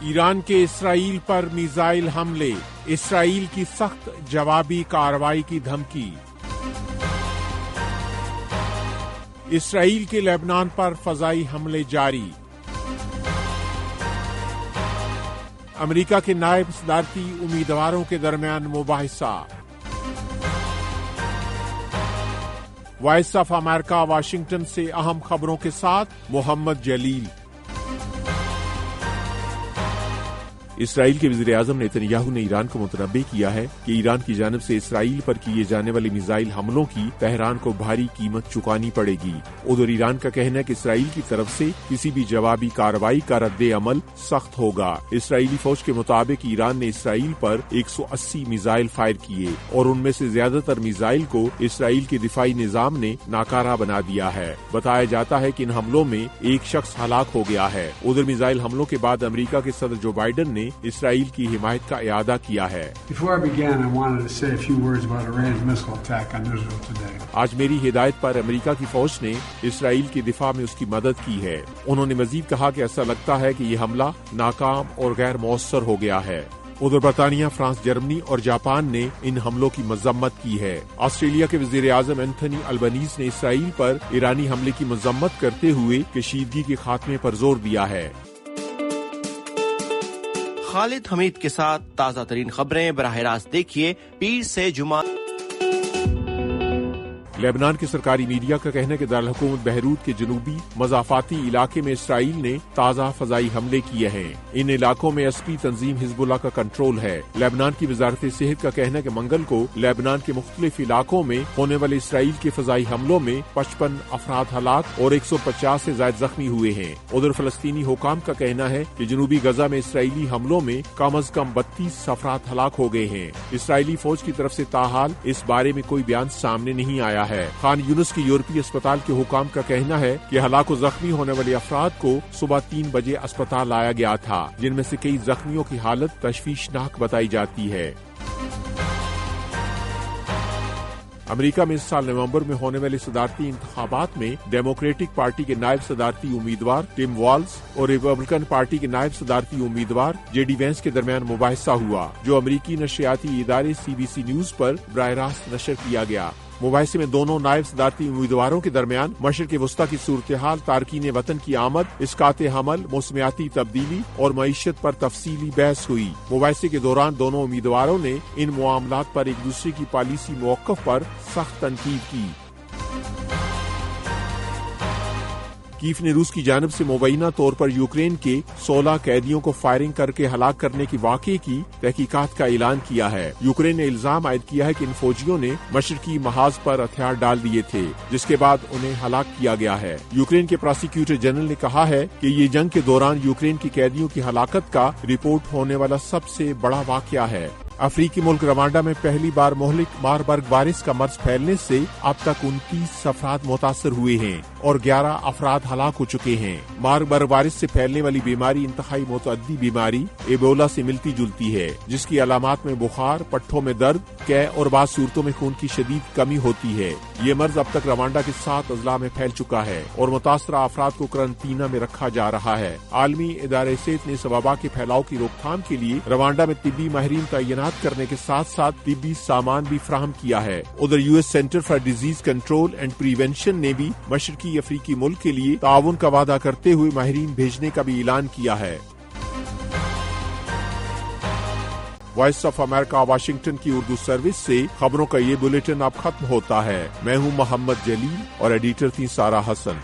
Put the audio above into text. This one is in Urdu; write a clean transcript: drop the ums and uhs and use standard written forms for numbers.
ایران کے اسرائیل پر میزائل حملے، اسرائیل کی سخت جوابی کارروائی کی دھمکی۔ اسرائیل کے لبنان پر فضائی حملے جاری۔ امریکہ کے نائب صدارتی امیدواروں کے درمیان مباحثہ۔ وائس آف امریکہ واشنگٹن سے اہم خبروں کے ساتھ محمد جلیل۔ اسرائیل کے وزیر اعظم نیتن یاہو نے ایران کو متنبع کیا ہے کہ ایران کی جانب سے اسرائیل پر کیے جانے والے میزائل حملوں کی تہران کو بھاری قیمت چکانی پڑے گی۔ ادھر ایران کا کہنا ہے کہ اسرائیل کی طرف سے کسی بھی جوابی کارروائی کا رد عمل سخت ہوگا۔ اسرائیلی فوج کے مطابق ایران نے اسرائیل پر 180 میزائل فائر کیے اور ان میں سے زیادہ تر میزائل کو اسرائیل کے دفاعی نظام نے ناکارہ بنا دیا ہے۔ بتایا جاتا ہے کہ ان حملوں میں ایک شخص ہلاک ہو گیا ہے۔ ادھر میزائل حملوں کے بعد امریکہ کے صدر جو بائیڈن نے اسرائیل کی حمایت کا اعادہ کیا ہے۔ آج میری ہدایت پر امریکہ کی فوج نے اسرائیل کی دفاع میں اس کی مدد کی ہے۔ انہوں نے مزید کہا کہ ایسا لگتا ہے کہ یہ حملہ ناکام اور غیر مؤثر ہو گیا ہے۔ ادھر برطانیہ، فرانس، جرمنی اور جاپان نے ان حملوں کی مذمت کی ہے۔ آسٹریلیا کے وزیر اعظم اینتھونی البنیز نے اسرائیل پر ایرانی حملے کی مذمت کرتے ہوئے کشیدگی کے خاتمے پر زور دیا ہے۔ خالد حمید کے ساتھ تازہ ترین خبریں براہ راست دیکھیے پیر سے جمعہ۔ لبنان کے سرکاری میڈیا کا کہنا ہے کہ دارالحکومت بیروت کے جنوبی مضافاتی علاقے میں اسرائیل نے تازہ فضائی حملے کیے ہیں۔ ان علاقوں میں عسکری تنظیم حزب اللہ کا کنٹرول ہے۔ لبنان کی وزارت صحت کا کہنا ہے کہ منگل کو لبنان کے مختلف علاقوں میں ہونے والے اسرائیل کے فضائی حملوں میں 55 افراد ہلاک اور 150 سے زائد زخمی ہوئے ہیں۔ ادھر فلسطینی حکام کا کہنا ہے کہ جنوبی غزہ میں اسرائیلی حملوں میں کم از کم 32 افراد ہلاک ہو گئے ہیں۔ اسرائیلی فوج کی طرف سے تاحال اس بارے میں کوئی بیان سامنے نہیں آیا ہے۔ خان یونس کے یورپی اسپتال کے حکام کا کہنا ہے کہ ہلاک و زخمی ہونے والے افراد کو صبح 3 بجے اسپتال لایا گیا تھا، جن میں سے کئی زخمیوں کی حالت تشویشناک بتائی جاتی ہے۔ امریکہ میں اس سال نومبر میں ہونے والے صدارتی انتخابات میں ڈیموکریٹک پارٹی کے نائب صدارتی امیدوار ٹم والز اور ریپبلکن پارٹی کے نائب صدارتی امیدوار جے ڈی وینس کے درمیان مباحثہ ہوا، جو امریکی نشریاتی ادارے CBC نیوز پر براہ راست نشر کیا گیا۔ مباحثے میں دونوں نائب صدارتی امیدواروں کے درمیان مشرق وسطی کی صورتحال، تارکین وطن کی آمد، اسقاط حمل، موسمیاتی تبدیلی اور معیشت پر تفصیلی بحث ہوئی۔ مباحثے کے دوران دونوں امیدواروں نے ان معاملات پر ایک دوسرے کی پالیسی موقف پر سخت تنقید کی۔ کیف نے روس کی جانب سے مبینہ طور پر یوکرین کے 16 قیدیوں کو فائرنگ کر کے ہلاک کرنے کے واقعے کی تحقیقات کا اعلان کیا ہے۔ یوکرین نے الزام عائد کیا ہے کہ ان فوجیوں نے مشرقی محاذ پر ہتھیار ڈال دیے تھے، جس کے بعد انہیں ہلاک کیا گیا ہے۔ یوکرین کے پراسیکیوٹر جنرل نے کہا ہے کہ یہ جنگ کے دوران یوکرین کے قیدیوں کی ہلاکت کا رپورٹ ہونے والا سب سے بڑا واقعہ ہے۔ افریقی ملک روانڈا میں پہلی بار مہلک ماربرگ وائرس کا مرض پھیلنے سے اب تک 29 افراد متاثر ہوئے ہیں اور 11 افراد ہلاک ہو چکے ہیں۔ ماربرگ وائرس سے پھیلنے والی بیماری انتہائی متعدی بیماری ایبولا سے ملتی جلتی ہے، جس کی علامات میں بخار، پٹھوں میں درد، قے اور بعض صورتوں میں خون کی شدید کمی ہوتی ہے۔ یہ مرض اب تک روانڈا کے 7 اضلاع میں پھیل چکا ہے اور متاثرہ افراد کو قرنطینہ میں رکھا جا رہا ہے۔ عالمی ادارہ صحت نے اس وبا کے پھیلاؤ کی روک تھام کے لیے روانڈا میں طبی ماہرین تعینات کرنے کے ساتھ ساتھ طبی سامان بھی فراہم کیا ہے۔ ادھر US centre for disease control and prevention نے بھی مشرقی افریقی ملک کے لیے تعاون کا وعدہ کرتے ہوئے ماہرین بھیجنے کا بھی اعلان کیا ہے۔ وائس آف امریکہ واشنگٹن کی اردو سروس سے خبروں کا یہ بلیٹن اب ختم ہوتا ہے۔ میں ہوں محمد جلیل اور ایڈیٹر تھی سارہ حسن۔